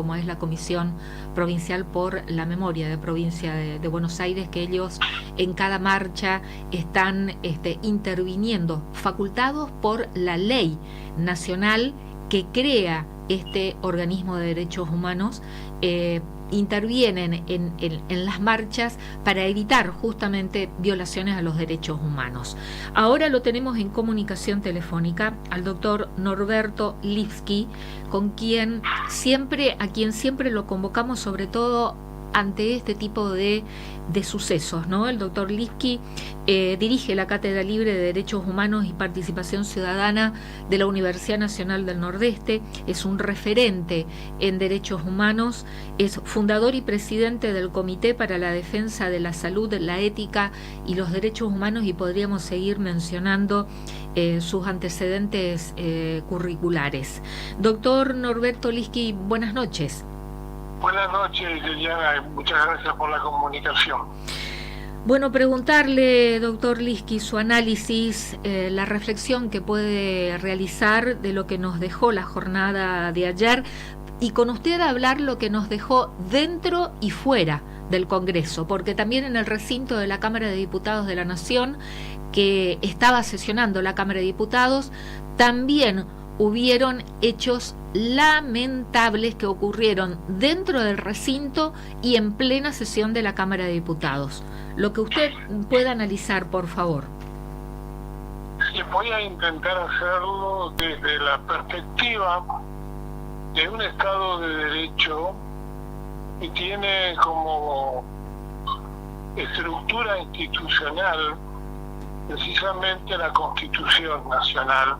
como es la Comisión Provincial por la Memoria de Provincia de Buenos Aires, que ellos en cada marcha están interviniendo, facultados por la ley nacional que crea este organismo de derechos humanos, intervienen en las marchas para evitar justamente violaciones a los derechos humanos. Ahora lo tenemos en comunicación telefónica al doctor Norberto Lipski, a quien siempre lo convocamos, sobre todo ante este tipo de sucesos, ¿no? El doctor Lipski dirige la Cátedra Libre de Derechos Humanos y Participación Ciudadana de la Universidad Nacional del Nordeste, es un referente en derechos humanos, es fundador y presidente del Comité para la Defensa de la Salud, la Ética y los Derechos Humanos, y podríamos seguir mencionando sus antecedentes curriculares. Doctor Norberto Lipski, buenas noches. Buenas noches, Liliana, muchas gracias por la comunicación. Bueno, preguntarle, doctor Lipski, su análisis, la reflexión que puede realizar de lo que nos dejó la jornada de ayer, y con usted hablar lo que nos dejó dentro y fuera del Congreso, porque también en el recinto de la Cámara de Diputados de la Nación, que estaba sesionando la Cámara de Diputados, también hubieron hechos lamentables que ocurrieron dentro del recinto y en plena sesión de la Cámara de Diputados. Lo que usted pueda analizar, por favor. Sí, voy a intentar hacerlo desde la perspectiva de un Estado de Derecho que tiene como estructura institucional precisamente la Constitución Nacional.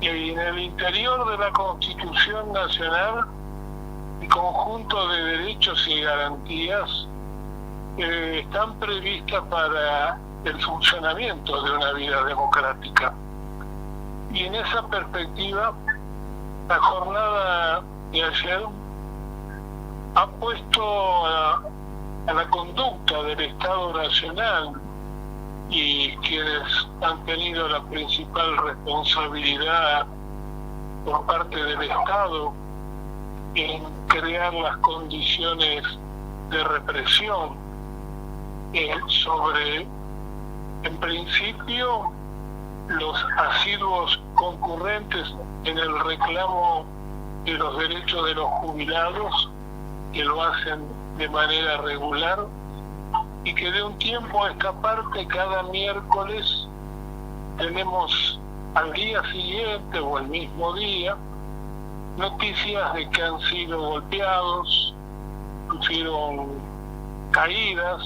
Y en el interior de la Constitución Nacional, el conjunto de derechos y garantías están previstas para el funcionamiento de una vida democrática. Y en esa perspectiva, la jornada de ayer ha puesto a la conducta del Estado Nacional y quienes han tenido la principal responsabilidad por parte del Estado en crear las condiciones de represión sobre, en principio, los asiduos concurrentes en el reclamo de los derechos de los jubilados, que lo hacen de manera regular, y que de un tiempo a esta parte, cada miércoles, tenemos al día siguiente o el mismo día noticias de que han sido golpeados, sufrieron caídas,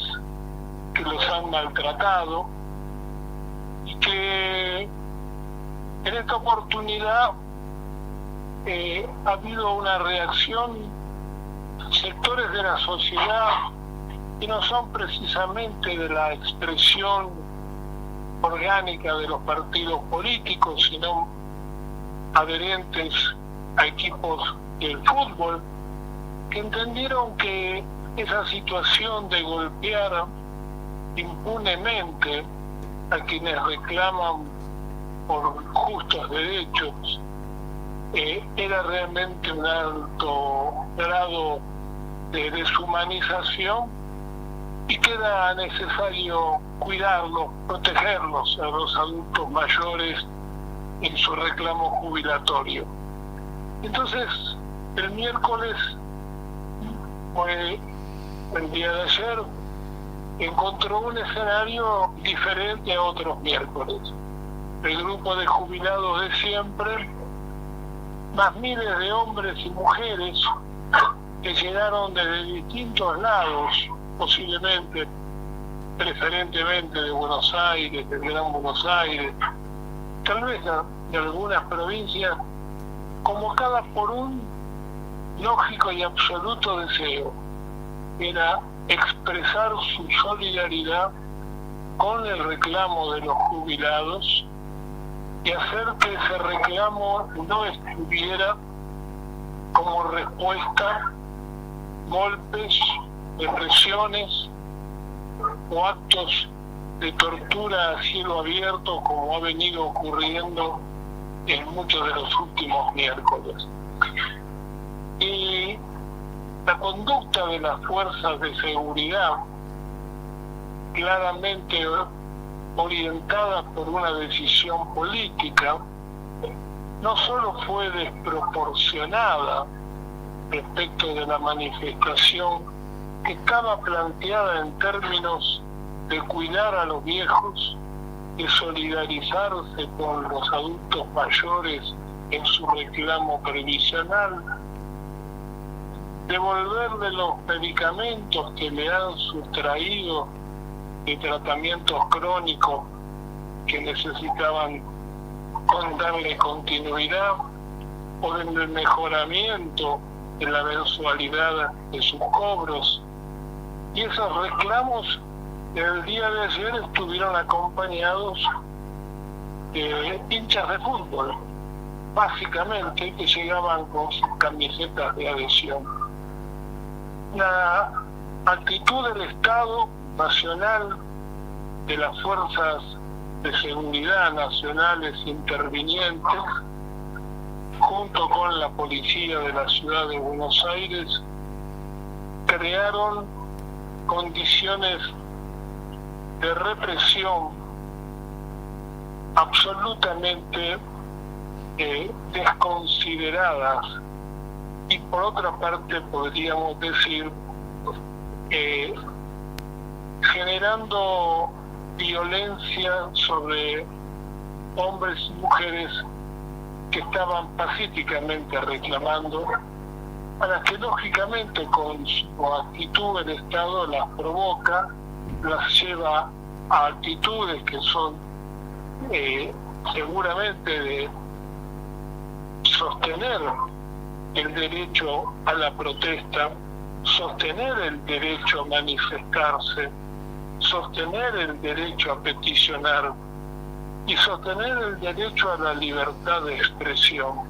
que los han maltratado, y que en esta oportunidad ha habido una reacción de sectores de la sociedad que no son precisamente de la expresión orgánica de los partidos políticos, sino adherentes a equipos del fútbol, que entendieron que esa situación de golpear impunemente a quienes reclaman por justos derechos era realmente un alto grado de deshumanización, y queda necesario cuidarlos, protegerlos a los adultos mayores en su reclamo jubilatorio. Entonces, el miércoles, el día de ayer, encontró un escenario diferente a otros miércoles. El grupo de jubilados de siempre, más miles de hombres y mujeres que llegaron desde distintos lados, posiblemente, preferentemente de Buenos Aires, del Gran Buenos Aires, tal vez de algunas provincias, convocadas por un lógico y absoluto deseo, era expresar su solidaridad con el reclamo de los jubilados y hacer que ese reclamo no estuviera como respuesta golpes, represiones o actos de tortura a cielo abierto, como ha venido ocurriendo en muchos de los últimos miércoles. Y La conducta de las fuerzas de seguridad, claramente orientada por una decisión política, no solo fue desproporcionada respecto de la manifestación, que estaba planteada en términos de cuidar a los viejos, de solidarizarse con los adultos mayores en su reclamo previsional, devolverle los medicamentos que le han sustraído de tratamientos crónicos que necesitaban darle continuidad, o del mejoramiento de la mensualidad de sus cobros. Y esos reclamos el día de ayer estuvieron acompañados de hinchas de fútbol, básicamente, que llegaban con sus camisetas de adhesión. La actitud del Estado Nacional, de las fuerzas de seguridad nacionales intervinientes, junto con la policía de la ciudad de Buenos Aires, crearon condiciones de represión absolutamente desconsideradas, y por otra parte podríamos decir generando violencia sobre hombres y mujeres que estaban pacíficamente reclamando, a las que lógicamente con su actitud el Estado las provoca, las lleva a actitudes que son seguramente de sostener el derecho a la protesta, sostener el derecho a manifestarse, sostener el derecho a peticionar y sostener el derecho a la libertad de expresión.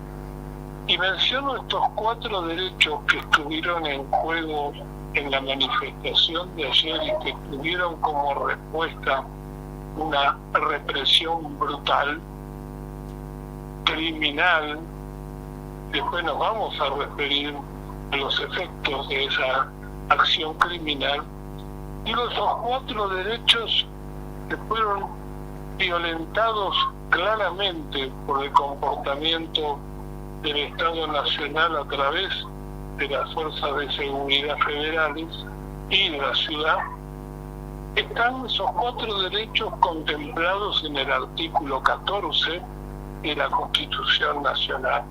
Y menciono estos 4 derechos que estuvieron en juego en la manifestación de ayer y que tuvieron como respuesta una represión brutal, criminal. Después nos vamos a referir a los efectos de esa acción criminal. Y esos 4 derechos que fueron violentados claramente por el comportamiento del Estado Nacional a través de las fuerzas de seguridad federales y de la ciudad, están esos 4 derechos contemplados en el artículo 14 de la Constitución Nacional.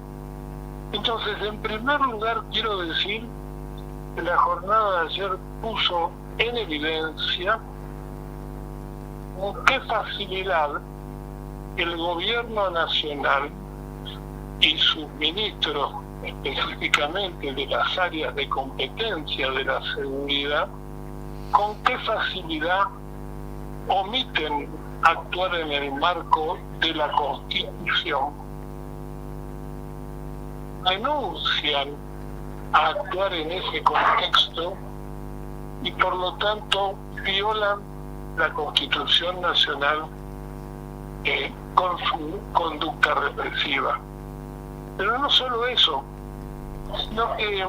Entonces, en primer lugar, quiero decir que la jornada de ayer puso en evidencia con qué facilidad el gobierno nacional y sus ministros, específicamente de las áreas de competencia de la seguridad, con qué facilidad omiten actuar en el marco de la Constitución, renuncian a actuar en ese contexto y por lo tanto violan la Constitución Nacional con su conducta represiva. Pero no solo eso, sino que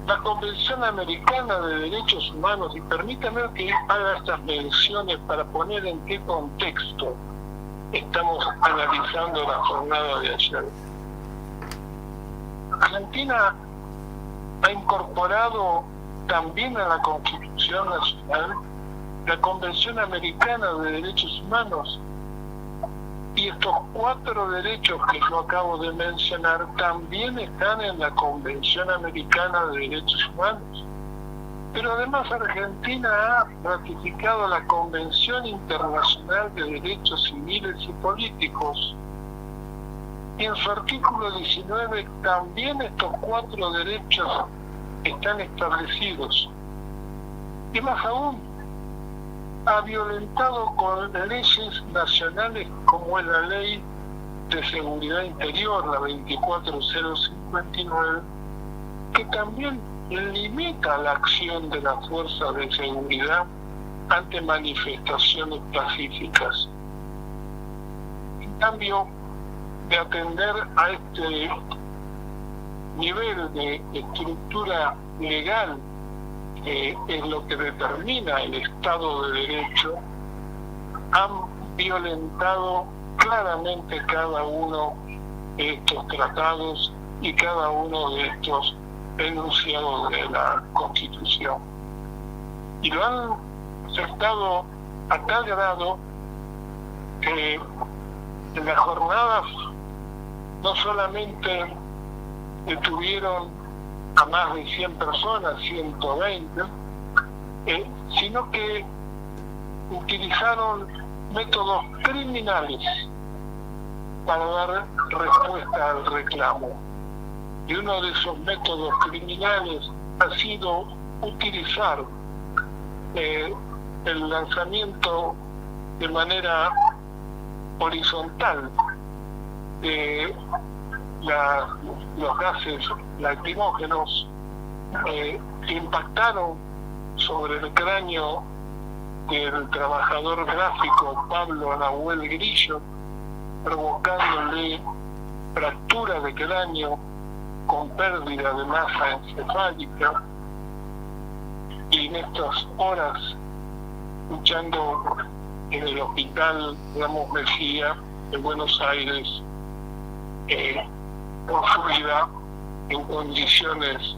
la Convención Americana de Derechos Humanos, y permítame que haga estas menciones para poner en qué contexto estamos analizando la jornada de ayer. Argentina ha incorporado también a la Constitución Nacional la Convención Americana de Derechos Humanos, y estos 4 derechos que yo acabo de mencionar también están en la Convención Americana de Derechos Humanos. Pero además Argentina ha ratificado la Convención Internacional de Derechos Civiles y Políticos, y en su artículo 19 también estos 4 derechos están establecidos. Y más aún, ha violentado con leyes nacionales como es la Ley de Seguridad Interior, la 24059, que también limita la acción de las fuerzas de seguridad ante manifestaciones pacíficas. En cambio, de atender a este nivel de estructura legal que es lo que determina el Estado de Derecho, han violentado claramente cada uno de estos tratados y cada uno de estos enunciados de la Constitución. Y lo han aceptado a tal grado que en las jornadas no solamente detuvieron a más de 100 personas, 120, sino que utilizaron métodos criminales para dar respuesta al reclamo. Y uno de esos métodos criminales ha sido utilizar el lanzamiento de manera horizontal de los gases lacrimógenos que impactaron sobre el cráneo del trabajador gráfico Pablo Nahuel Grillo, provocándole fractura de cráneo con pérdida de masa encefálica, y en estas horas luchando en el hospital Ramos Mejía de Buenos Aires por su vida en condiciones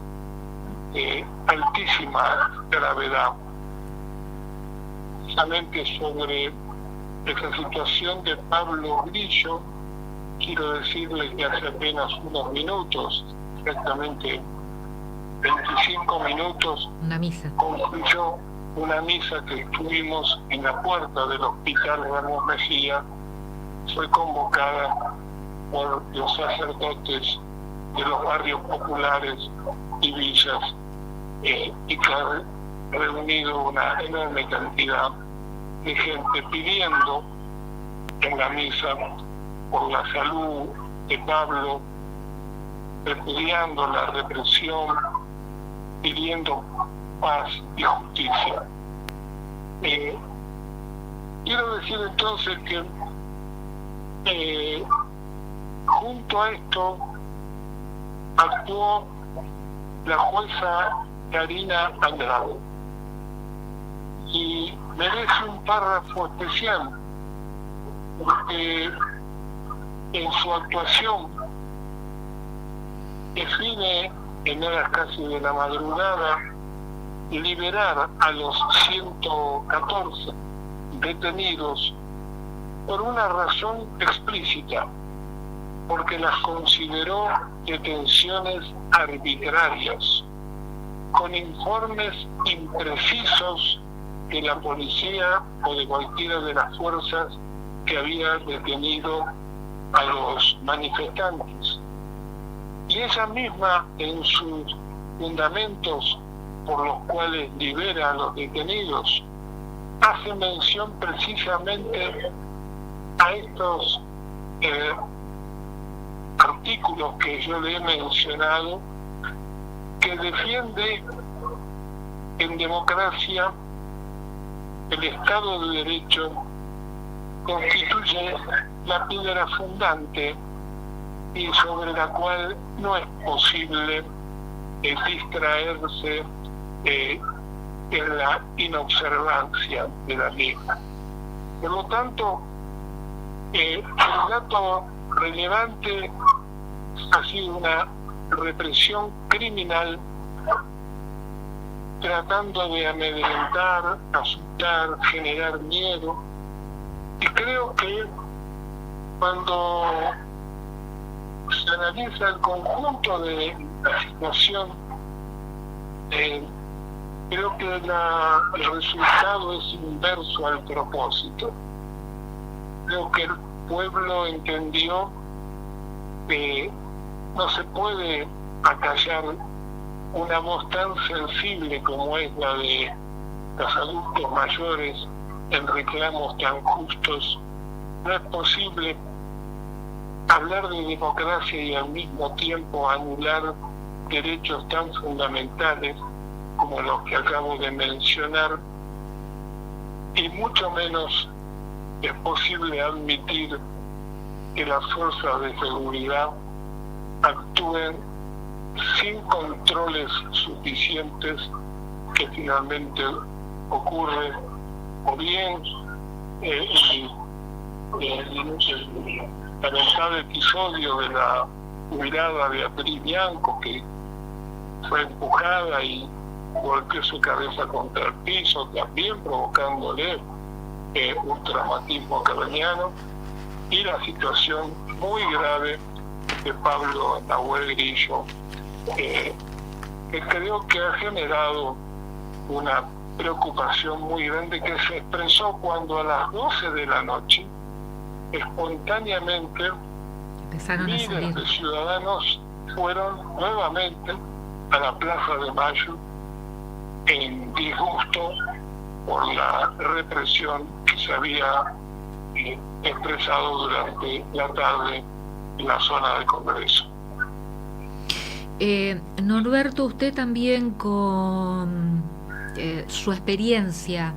de altísima gravedad. Precisamente sobre esa situación de Pablo Grillo, quiero decirles que hace apenas unos minutos, exactamente 25 minutos, concluyó una misa que estuvimos en la puerta del hospital Ramos Mejía. Fue convocada por los sacerdotes de los barrios populares y villas, y que ha reunido una enorme cantidad de gente pidiendo en la misa por la salud de Pablo, repudiando la represión, pidiendo paz y justicia. Quiero decir entonces que junto a esto actuó la jueza Karina Andrade, y merece un párrafo especial porque en su actuación define en horas casi de la madrugada liberar a los 114 detenidos por una razón explícita, porque las consideró detenciones arbitrarias, con informes imprecisos de la policía o de cualquiera de las fuerzas que había detenido a los manifestantes. Y ella misma, en sus fundamentos por los cuales libera a los detenidos, hace mención precisamente a estos artículos que yo le he mencionado, que defiende en democracia el Estado de Derecho, constituye la piedra fundante y sobre la cual no es posible distraerse en la inobservancia de la misma. Por lo tanto, el dato relevante ha sido una represión criminal tratando de amedrentar, asustar, generar miedo. Y creo que cuando se analiza el conjunto de la situación, creo que el resultado es inverso al propósito. Creo que el pueblo entendió que no se puede acallar una voz tan sensible como es la de los adultos mayores en reclamos tan justos. No es posible hablar de democracia y al mismo tiempo anular derechos tan fundamentales como los que acabo de mencionar, y mucho menos es posible admitir que las fuerzas de seguridad actúen sin controles suficientes, que finalmente ocurre o bien el lamentable episodio de la jubilada Beatriz Bianco, que fue empujada y golpeó su cabeza contra el piso, también provocándole un traumatismo craneano, y la situación muy grave de Pablo Nahuel Grillo, que creo que ha generado una preocupación muy grande, que se expresó cuando a las 12 de la noche espontáneamente miles de ciudadanos fueron nuevamente a la Plaza de Mayo en disgusto por la represión que se había expresado durante la tarde en la zona del Congreso. Norberto, usted también con su experiencia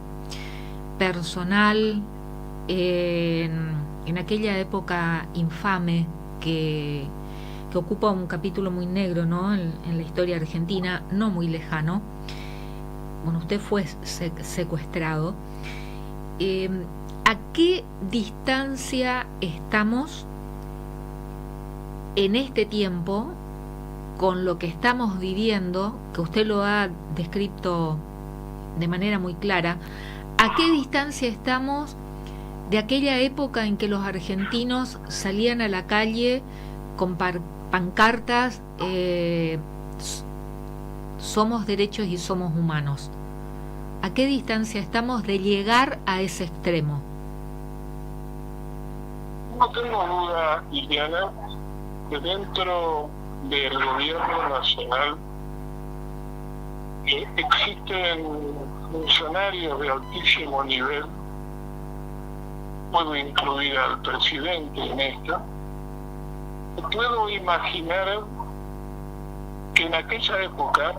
personal en aquella época infame que ocupa un capítulo muy negro, ¿no?, en la historia argentina, no muy lejano. Bueno, usted fue secuestrado. ¿A qué distancia estamos en este tiempo con lo que estamos viviendo, que usted lo ha descrito de manera muy clara? ¿A qué distancia estamos de aquella época en que los argentinos salían a la calle con pancartas, somos derechos y somos humanos? ¿A qué distancia estamos de llegar a ese extremo? No tengo duda, Liliana, que dentro del gobierno nacional existen funcionarios de altísimo nivel, puedo incluir al presidente en esta. Puedo imaginar que en aquella época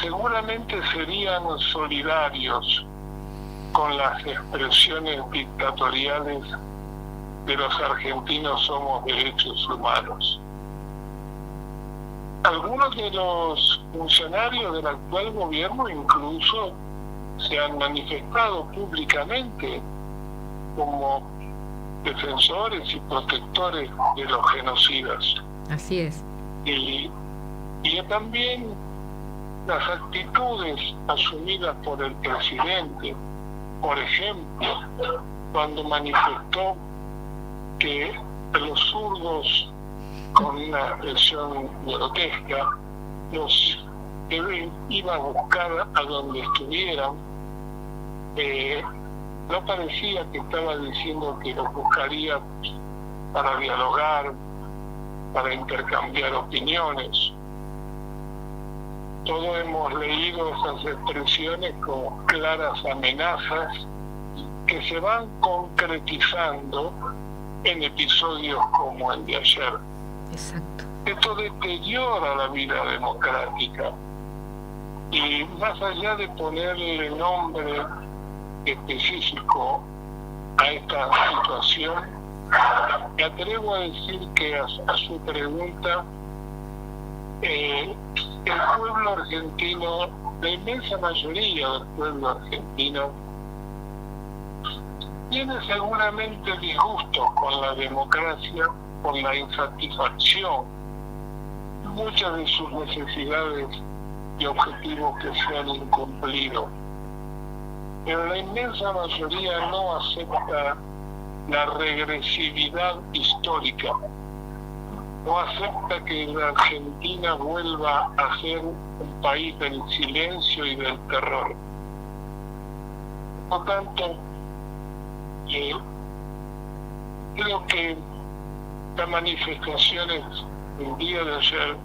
seguramente serían solidarios con las expresiones dictatoriales de los argentinos somos derechos humanos. Algunos de los funcionarios del actual gobierno incluso se han manifestado públicamente como defensores y protectores de los genocidas. Así es. Y también las actitudes asumidas por el presidente, por ejemplo, cuando manifestó que los zurdos, con una expresión grotesca, los iba a buscar a donde estuvieran, no parecía que estaba diciendo que los buscaría para dialogar, para intercambiar opiniones. Todos hemos leído esas expresiones como claras amenazas que se van concretizando en episodios como el de ayer. Exacto. Esto deteriora la vida democrática, y más allá de ponerle nombre específico a esta situación, me atrevo a decir que a su pregunta, el pueblo argentino, la inmensa mayoría del pueblo argentino, tiene seguramente disgusto con la democracia, con la insatisfacción, muchas de sus necesidades y objetivos que se han incumplido. Pero la inmensa mayoría no acepta la regresividad histórica, no acepta que la Argentina vuelva a ser un país del silencio y del terror. Por lo tanto, creo que las manifestaciones del día de ayer,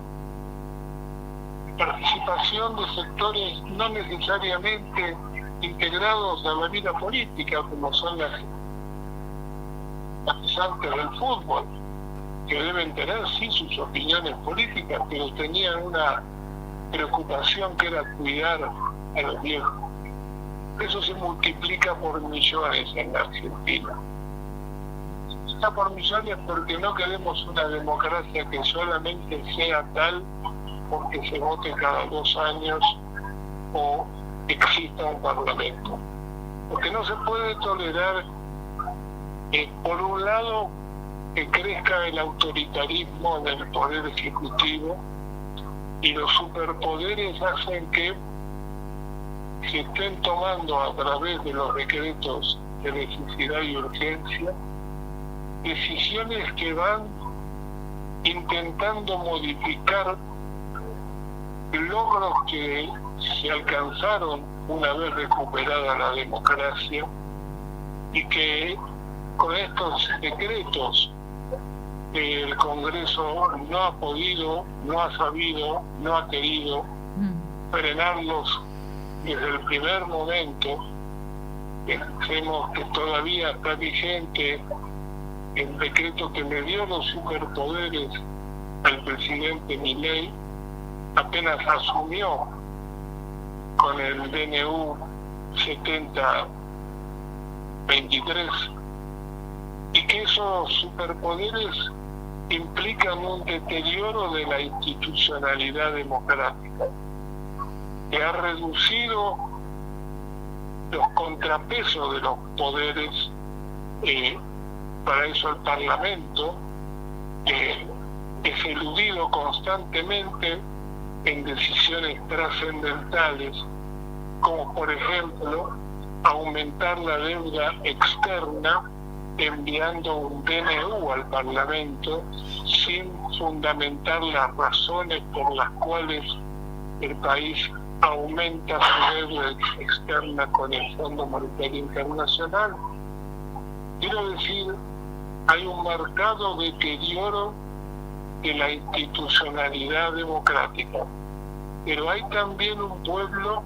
participación de sectores no necesariamente integrados a la vida política, como son las partizantes del fútbol, que deben tener sí sus opiniones políticas, pero tenían una preocupación que era cuidar a los viejos. Eso se multiplica por millones en la Argentina. 50 por millones porque no queremos una democracia que solamente sea tal porque se vote cada 2 años o exista un parlamento. Porque no se puede tolerar, por un lado, que crezca el autoritarismo en el poder ejecutivo y los superpoderes hacen que se estén tomando a través de los decretos de necesidad y urgencia decisiones que van intentando modificar logros que se alcanzaron una vez recuperada la democracia y que con estos decretos el Congreso no ha podido, no ha sabido, no ha querido frenarlos desde el primer momento. Pensemos que todavía está vigente el decreto que le dio los superpoderes al presidente Milei, apenas asumió con el DNU 7023, y que esos superpoderes implican un deterioro de la institucionalidad democrática, que ha reducido los contrapesos de los poderes. Para eso el Parlamento es eludido constantemente en decisiones trascendentales, como por ejemplo aumentar la deuda externa enviando un DNU al Parlamento sin fundamentar las razones por las cuales el país aumenta su deuda externa con el Fondo Monetario Internacional. Quiero decir, hay un marcado deterioro de la institucionalidad democrática, pero hay también un pueblo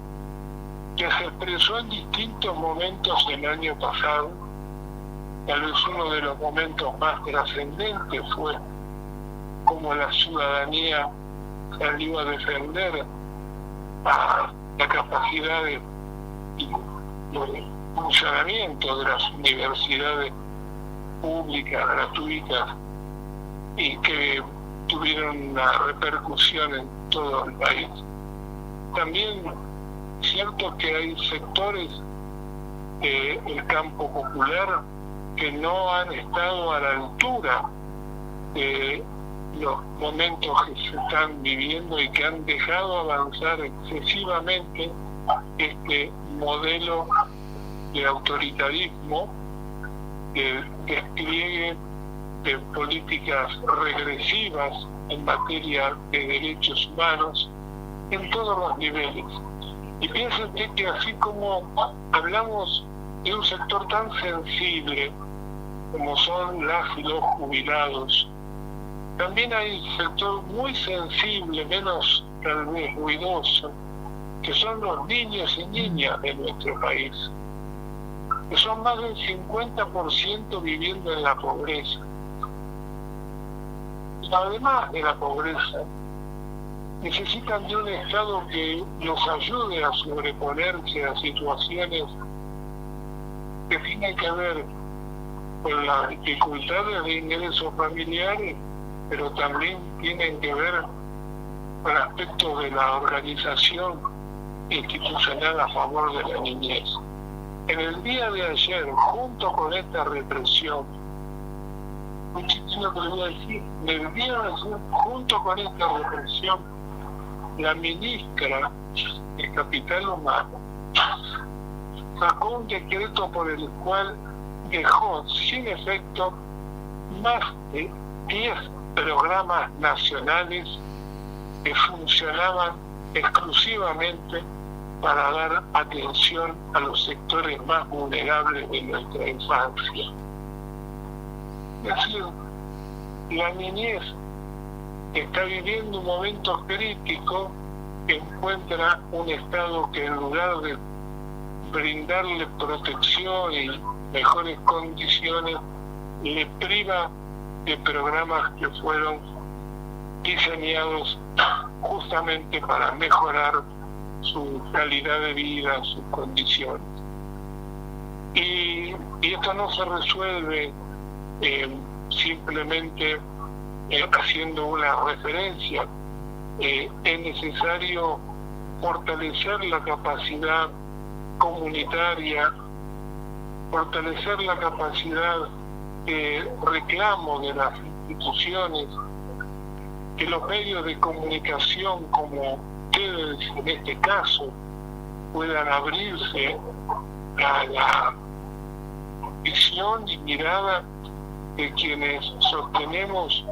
que se expresó en distintos momentos el año pasado. Tal vez uno de los momentos más trascendentes fue como la ciudadanía salió a defender a la capacidad de funcionamiento de las universidades públicas, gratuitas, y que tuvieron una repercusión en todo el país. También es cierto que hay sectores del campo popular que no han estado a la altura de los momentos que se están viviendo y que han dejado avanzar excesivamente este modelo de autoritarismo, de despliegue de políticas regresivas en materia de derechos humanos en todos los niveles. Y piensen que así como hablamos de un sector tan sensible como son las y los jubilados, también hay un sector muy sensible, menos tal vez ruidoso, que son los niños y niñas de nuestro país, que son más del 50% viviendo en la pobreza. Y además de la pobreza, necesitan de un Estado que los ayude a sobreponerse a situaciones que tienen que ver con las dificultades de ingresos familiares, pero también tienen que ver con aspectos de la organización institucional a favor de la niñez. En el día de ayer, junto con esta represión, un chiquillo que le voy a decir, en el día de ayer, junto con esta represión, la ministra de Capital Humano sacó un decreto por el cual dejó sin efecto más de 10 programas nacionales que funcionaban exclusivamente para dar atención a los sectores más vulnerables de nuestra infancia. Es decir, la niñez está viviendo un momento crítico, que encuentra un Estado que en lugar de brindarle protección y mejores condiciones, le priva de programas que fueron diseñados justamente para mejorar su calidad de vida, sus condiciones. Y esto no se resuelve simplemente haciendo una referencia. Es necesario fortalecer la capacidad comunitaria, fortalecer la capacidad de reclamo de las instituciones, que los medios de comunicación como ustedes en este caso puedan abrirse a la visión y mirada de quienes sostenemos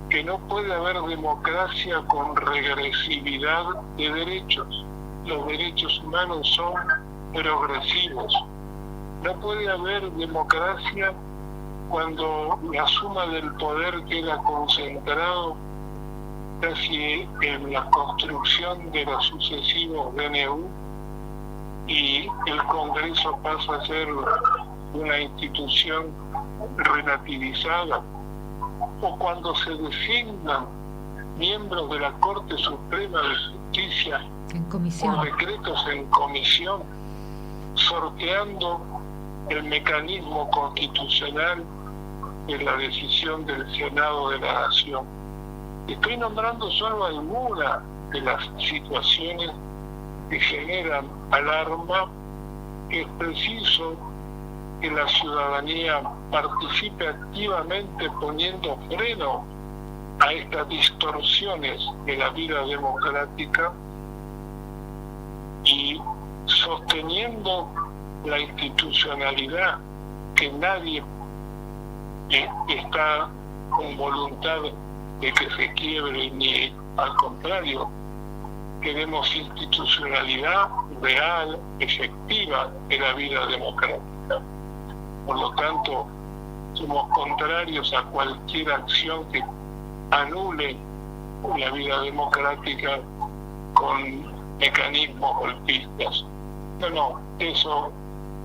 que no puede haber democracia con regresividad de derechos. Los derechos humanos son progresivos. No puede haber democracia cuando la suma del poder queda concentrado casi en la construcción de los sucesivos DNU y el Congreso pasa a ser una institución relativizada, o cuando se designan miembros de la Corte Suprema de Justicia en comisión, por decretos en comisión, sorteando el mecanismo constitucional de la decisión del Senado de la Nación. Estoy nombrando solo algunas de las situaciones que generan alarma, que es preciso que la ciudadanía participe activamente poniendo freno a estas distorsiones de la vida democrática y sosteniendo la institucionalidad, que nadie está con voluntad de que se quiebre, ni al contrario, queremos institucionalidad real, efectiva de la vida democrática. Por lo tanto, somos contrarios a cualquier acción que anule la vida democrática con mecanismos golpistas. No, eso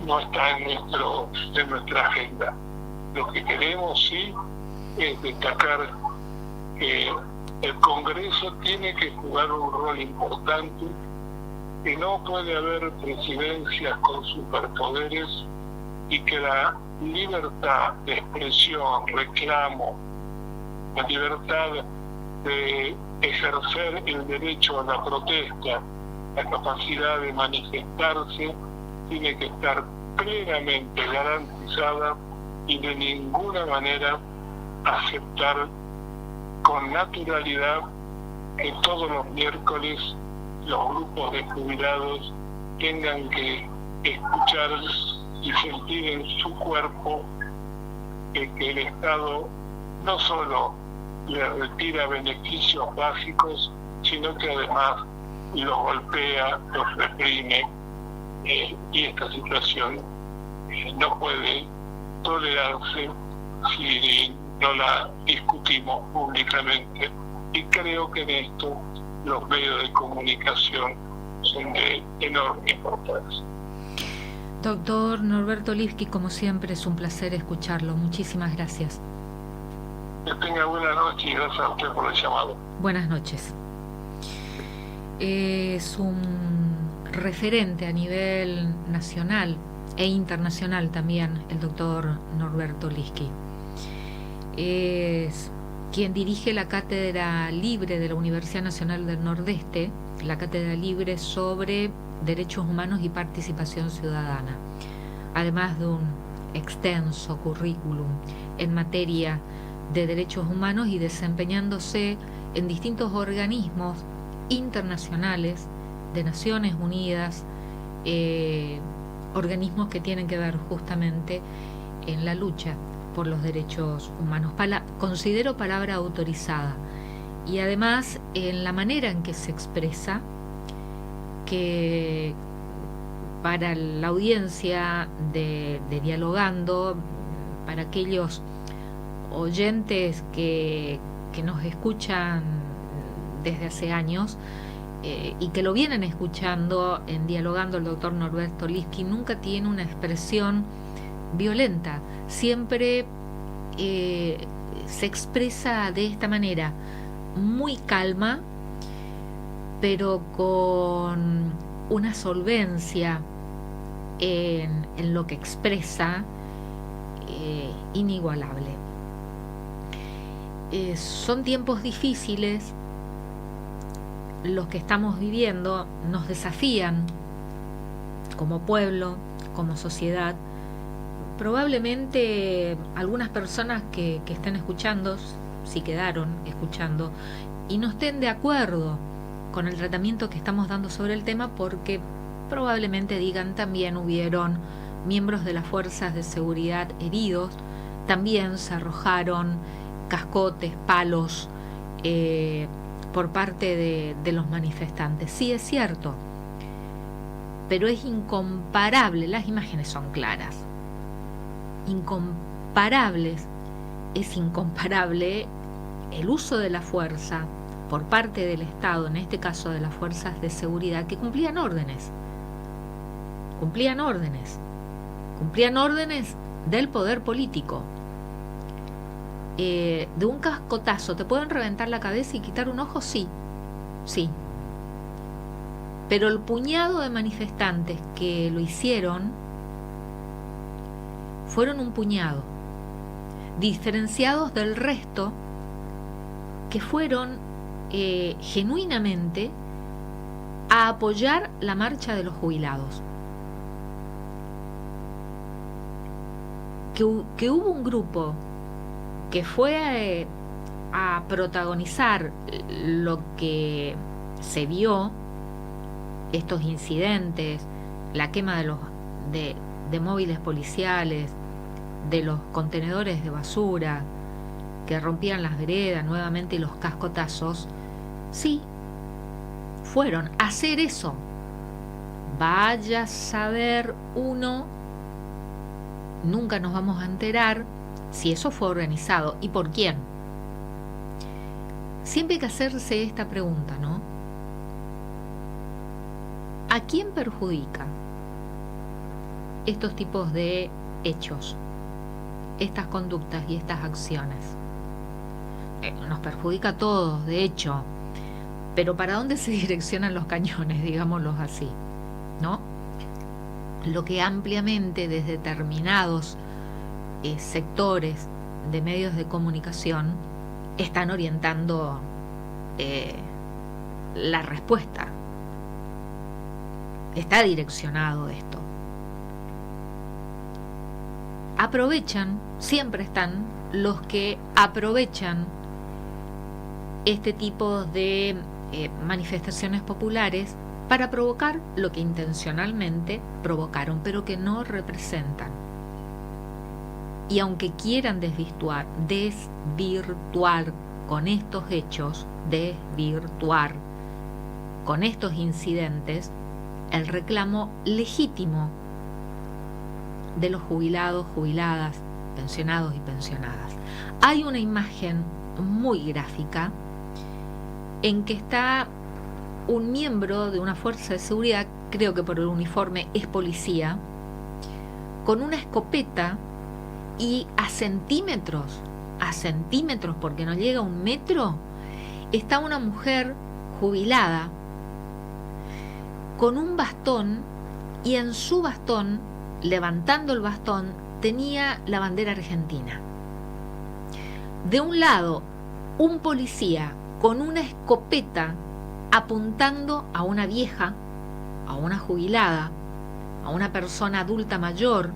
no está en nuestra agenda. Lo que queremos sí es destacar que el Congreso tiene que jugar un rol importante, que no puede haber presidencias con superpoderes y que la libertad de expresión, reclamo, la libertad de ejercer el derecho a la protesta, la capacidad de manifestarse, tiene que estar plenamente garantizada y de ninguna manera aceptar con naturalidad que todos los miércoles los grupos de jubilados tengan que escuchar y sentir en su cuerpo que el Estado no solo le retira beneficios básicos, sino que además los golpea, los reprime, y esta situación no puede tolerarse si no la discutimos públicamente, y creo que en esto los medios de comunicación son de enorme importancia. Doctor Norberto Lifki, como siempre es un placer escucharlo. Muchísimas gracias. Que tenga buena noche y gracias a usted por el llamado. Buenas noches. Es un referente a nivel nacional e internacional también el doctor Norberto Lifki. Es quien dirige la Cátedra Libre de la Universidad Nacional del Nordeste, la Cátedra Libre sobre Derechos Humanos y Participación Ciudadana, además de un extenso currículum en materia de derechos humanos y desempeñándose en distintos organismos internacionales de Naciones Unidas, organismos que tienen que ver justamente en la lucha por los derechos humanos. Considero palabra autorizada, y además en la manera en que se expresa, que para la audiencia de Dialogando, para aquellos oyentes que nos escuchan desde hace años y que lo vienen escuchando en Dialogando, el doctor Norberto Lifki nunca tiene una expresión violenta, siempre se expresa de esta manera, muy calma, pero con una solvencia en lo que expresa inigualable. Son tiempos difíciles los que estamos viviendo, nos desafían como pueblo, como sociedad. Probablemente algunas personas que estén escuchando, si quedaron escuchando, y no estén de acuerdo con el tratamiento que estamos dando sobre el tema, porque probablemente digan también hubieron miembros de las fuerzas de seguridad heridos, también se arrojaron cascotes, palos por parte de los manifestantes. Sí, es cierto, pero es incomparable, las imágenes son claras, es incomparable el uso de la fuerza por parte del Estado, en este caso de las fuerzas de seguridad, que cumplían órdenes del poder político. De un cascotazo te pueden reventar la cabeza y quitar un ojo, sí, pero el puñado de manifestantes que lo hicieron fueron un puñado, diferenciados del resto, que fueron genuinamente a apoyar la marcha de los jubilados. Que hubo un grupo que fue a protagonizar lo que se vio, estos incidentes, la quema de móviles policiales, de los contenedores de basura que rompían las veredas nuevamente y los cascotazos, sí, fueron a hacer eso. Vaya a saber uno, nunca nos vamos a enterar si eso fue organizado y por quién. Siempre hay que hacerse esta pregunta, ¿no? ¿A quién perjudica estos tipos de hechos, estas conductas y estas acciones? Nos perjudica a todos, de hecho, pero ¿para dónde se direccionan los cañones, digámoslo así, ¿no? Lo que ampliamente desde determinados sectores de medios de comunicación están orientando la respuesta. Está direccionado esto. Aprovechan, siempre están los que aprovechan este tipo de manifestaciones populares para provocar lo que intencionalmente provocaron, pero que no representan. Y aunque quieran desvirtuar con estos hechos, desvirtuar con estos incidentes, el reclamo legítimo de los jubilados, jubiladas, pensionados y pensionadas. Hay una imagen muy gráfica en que está un miembro de una fuerza de seguridad, creo que por el uniforme es policía, con una escopeta y a centímetros, porque no llega a 1 metro, está una mujer jubilada con un bastón, y en su bastón, levantando el bastón, tenía la bandera argentina. De un lado, un policía con una escopeta apuntando a una vieja, a una jubilada, a una persona adulta mayor,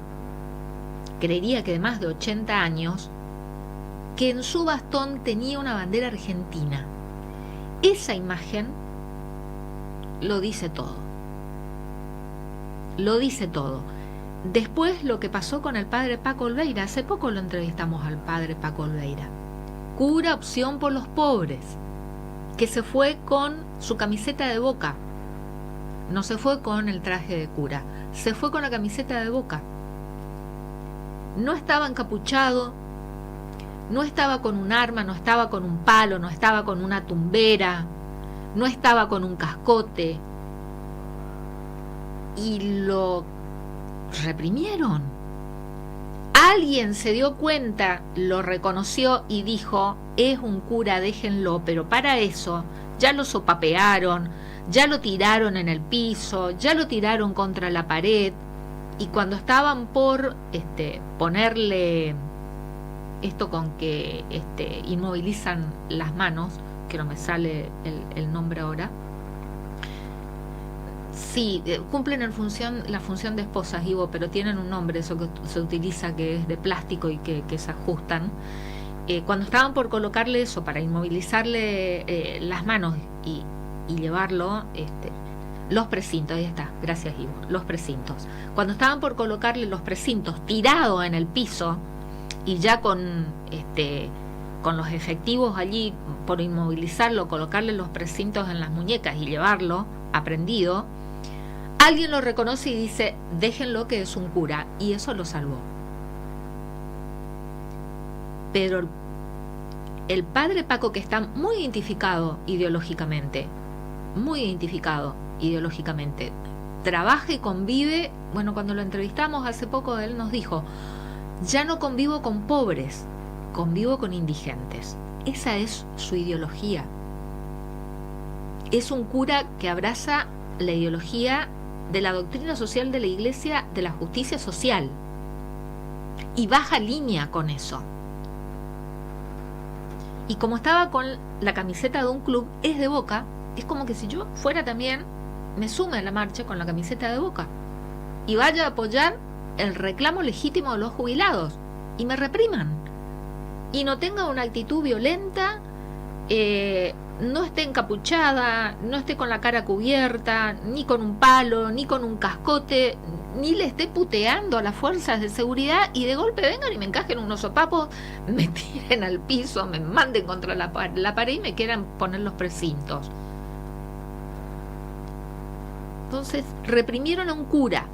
creería que de más de 80 años, que en su bastón tenía una bandera argentina. Esa imagen lo dice todo. Lo dice todo. Después lo que pasó con el padre Paco Olveira, hace poco lo entrevistamos al padre Paco Olveira, cura Opción por los Pobres, que se fue con su camiseta de Boca, no se fue con el traje de cura, se fue con la camiseta de Boca. No estaba encapuchado, no estaba con un arma, no estaba con un palo, no estaba con una tumbera, no estaba con un cascote, y lo reprimieron. Alguien se dio cuenta, lo reconoció y dijo: es un cura, déjenlo. Pero para eso ya lo sopapearon, ya lo tiraron en el piso, ya lo tiraron contra la pared, y cuando estaban por ponerle esto con que inmovilizan las manos, que no me sale el nombre ahora. Sí, cumplen la función de esposas, Ivo, pero tienen un nombre, eso que se utiliza, que es de plástico y que se ajustan. Cuando estaban por colocarle eso, para inmovilizarle las manos y llevarlo, los precintos, ahí está, gracias Ivo, los precintos. Cuando estaban por colocarle los precintos tirado en el piso y ya con los efectivos allí por inmovilizarlo, colocarle los precintos en las muñecas y llevarlo aprendido, alguien lo reconoce y dice, déjenlo que es un cura, y eso lo salvó. Pero el padre Paco, que está muy identificado ideológicamente, trabaja y convive. Bueno, cuando lo entrevistamos hace poco, él nos dijo, ya no convivo con pobres, convivo con indigentes. Esa es su ideología. Es un cura que abraza la ideología de la doctrina social de la Iglesia, de la justicia social, y baja línea con eso. Y como estaba con la camiseta de un club, es de Boca, es como que si yo fuera también, me sume a la marcha con la camiseta de Boca y vaya a apoyar el reclamo legítimo de los jubilados y me repriman y no tenga una actitud violenta, no esté encapuchada, no esté con la cara cubierta, ni con un palo, ni con un cascote, ni le esté puteando a las fuerzas de seguridad y de golpe vengan y me encajen unos sopapos, me tiren al piso, me manden contra la pared y me quieran poner los precintos. Entonces reprimieron a un cura,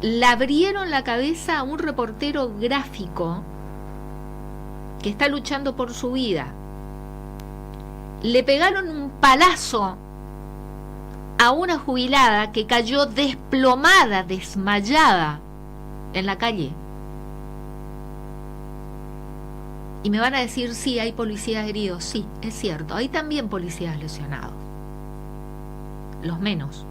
le abrieron la cabeza a un reportero gráfico que está luchando por su vida, le pegaron un palazo a una jubilada que cayó desplomada, desmayada en la calle. Y me van a decir, sí, hay policías heridos. Sí, es cierto, hay también policías lesionados, los menos.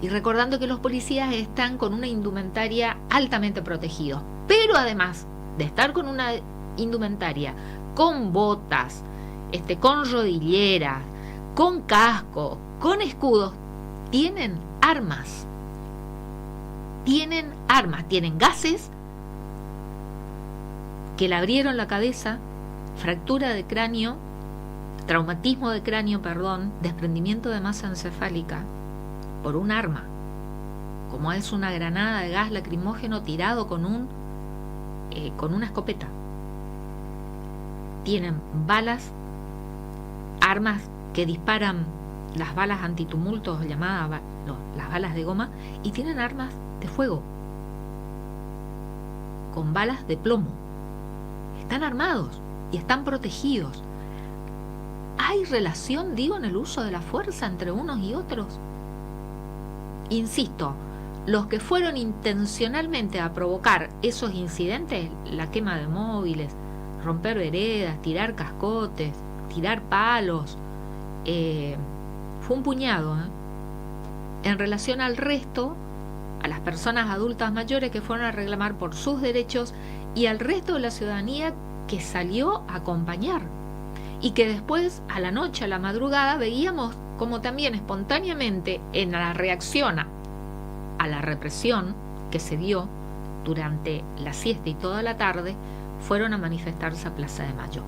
Y recordando que los policías están con una indumentaria altamente protegidos, pero además de estar con una indumentaria, con botas, con rodilleras, con casco, con escudos, tienen armas. Tienen gases que le abrieron la cabeza, fractura de cráneo, traumatismo de cráneo, desprendimiento de masa encefálica por un arma, como es una granada de gas lacrimógeno tirado con una escopeta. Tienen balas, armas que disparan las balas antitumultos, llamadas las balas de goma, y tienen armas de fuego con balas de plomo. Están armados y están protegidos. ¿Hay relación, en el uso de la fuerza entre unos y otros? Insisto, los que fueron intencionalmente a provocar esos incidentes, la quema de móviles, romper veredas, tirar cascotes, tirar palos, fue un puñado, en relación al resto, a las personas adultas mayores que fueron a reclamar por sus derechos y al resto de la ciudadanía que salió a acompañar y que después, a la noche, a la madrugada, veíamos como también espontáneamente en la reacción a la represión que se dio durante la siesta y toda la tarde, fueron a manifestarse a Plaza de Mayo.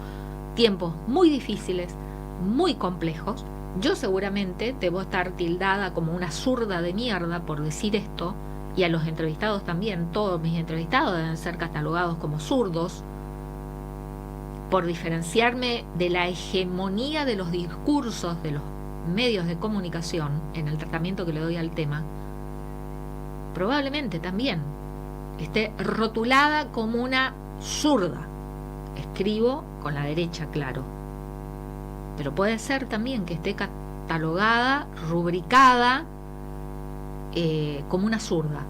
Tiempos muy difíciles, muy complejos. Yo seguramente debo estar tildada como una zurda de mierda por decir esto, y a los entrevistados también, todos mis entrevistados deben ser catalogados como zurdos, por diferenciarme de la hegemonía de los discursos de los medios de comunicación en el tratamiento que le doy al tema. Probablemente también esté rotulada como una zurda. Escribo con la derecha, claro. Pero puede ser también que esté catalogada, rubricada como una zurda.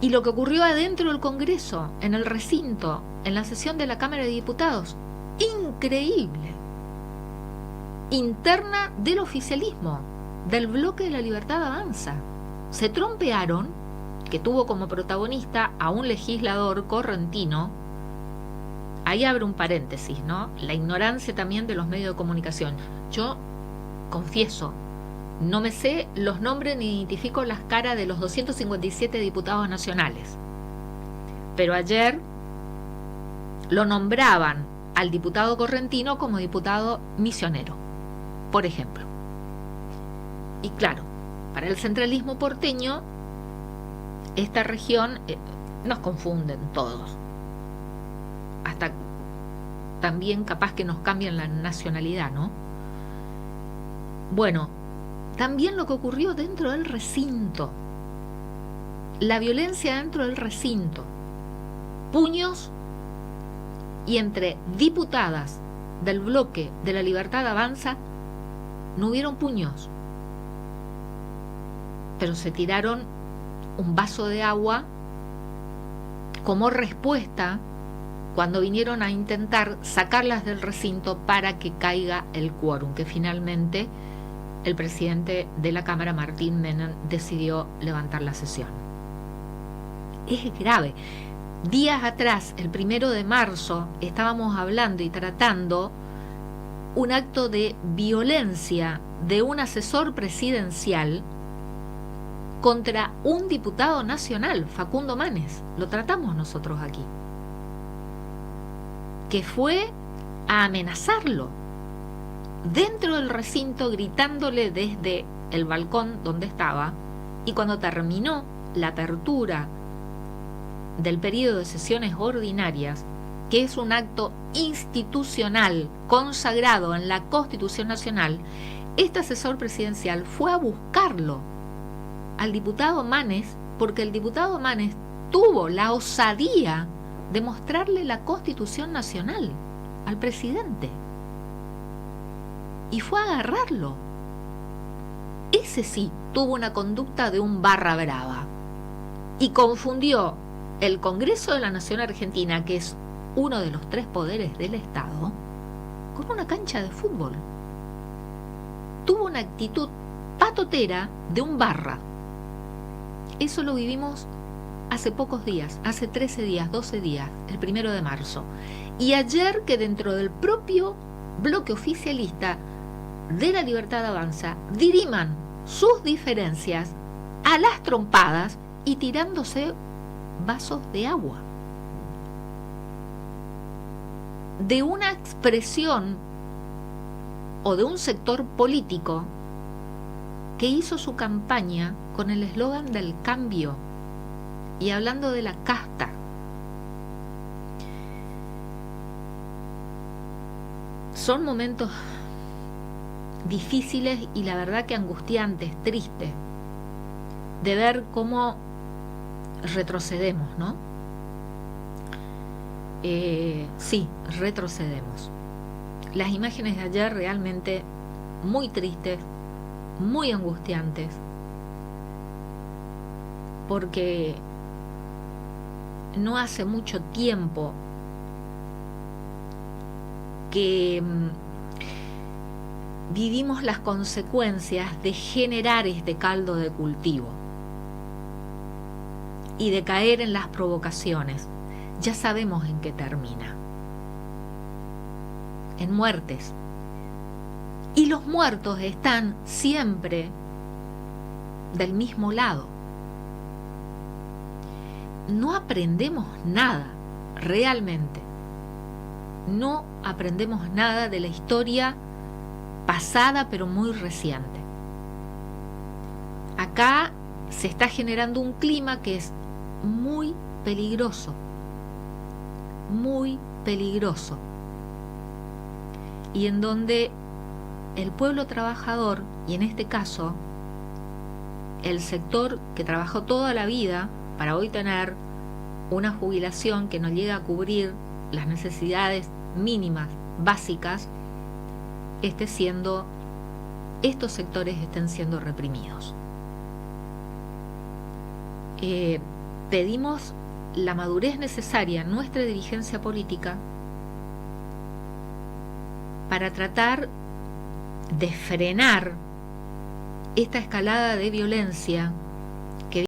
Y lo que ocurrió adentro del Congreso, en el recinto, en la sesión de la Cámara de Diputados, increíble. Interna del oficialismo, del bloque de la Libertad Avanza. Se trompearon que tuvo como protagonista a un legislador correntino. Ahí abre un paréntesis, ¿no? La ignorancia también de los medios de comunicación. Yo confieso, no me sé los nombres ni identifico las caras de los 257 diputados nacionales. Pero ayer lo nombraban al diputado correntino como diputado misionero, por ejemplo. Y claro, para el centralismo porteño, esta región nos confunden todos. Hasta también capaz que nos cambian la nacionalidad, ¿no? Bueno, también lo que ocurrió dentro del recinto, la violencia dentro del recinto, puños, y entre diputadas del bloque de La Libertad Avanza no hubieron puños, pero se tiraron un vaso de agua como respuesta cuando vinieron a intentar sacarlas del recinto para que caiga el quórum, que finalmente el presidente de la Cámara, Martín Menem, decidió levantar la sesión. Es grave. Días atrás, el 1 de marzo, estábamos hablando y tratando un acto de violencia de un asesor presidencial contra un diputado nacional, Facundo Manes. Lo tratamos nosotros aquí. Que fue a amenazarlo dentro del recinto, gritándole desde el balcón donde estaba, y cuando terminó la apertura del periodo de sesiones ordinarias, que es un acto institucional consagrado en la Constitución Nacional, este asesor presidencial fue a buscarlo al diputado Manes, porque el diputado Manes tuvo la osadía de mostrarle la Constitución Nacional al presidente y fue a agarrarlo. Ese sí tuvo una conducta de un barra brava y confundió el Congreso de la Nación Argentina, que es uno de los 3 poderes del Estado, con una cancha de fútbol. Tuvo una actitud patotera de un barra. Eso lo vivimos hace pocos días, hace 13 días, 12 días, el 1 de marzo. Y ayer, que dentro del propio bloque oficialista de La Libertad Avanza diriman sus diferencias a las trompadas y tirándose vasos de agua. De una expresión o de un sector político que hizo su campaña con el eslogan del cambio y hablando de la casta. Son momentos difíciles y la verdad que angustiantes, tristes, de ver cómo retrocedemos, ¿no? Sí, retrocedemos. Las imágenes de ayer realmente muy tristes, muy angustiantes, porque no hace mucho tiempo que vivimos las consecuencias de generar este caldo de cultivo y de caer en las provocaciones. Ya sabemos en qué termina. En muertes. Y los muertos están siempre del mismo lado. No aprendemos nada, realmente. No aprendemos nada de la historia pasada, pero muy reciente. Acá se está generando un clima que es muy peligroso, muy peligroso, y en donde el pueblo trabajador, y en este caso el sector que trabajó toda la vida para hoy tener una jubilación que no llega a cubrir las necesidades mínimas, básicas, estos sectores estén siendo reprimidos. Pedimos la madurez necesaria en nuestra dirigencia política para tratar de frenar esta escalada de violencia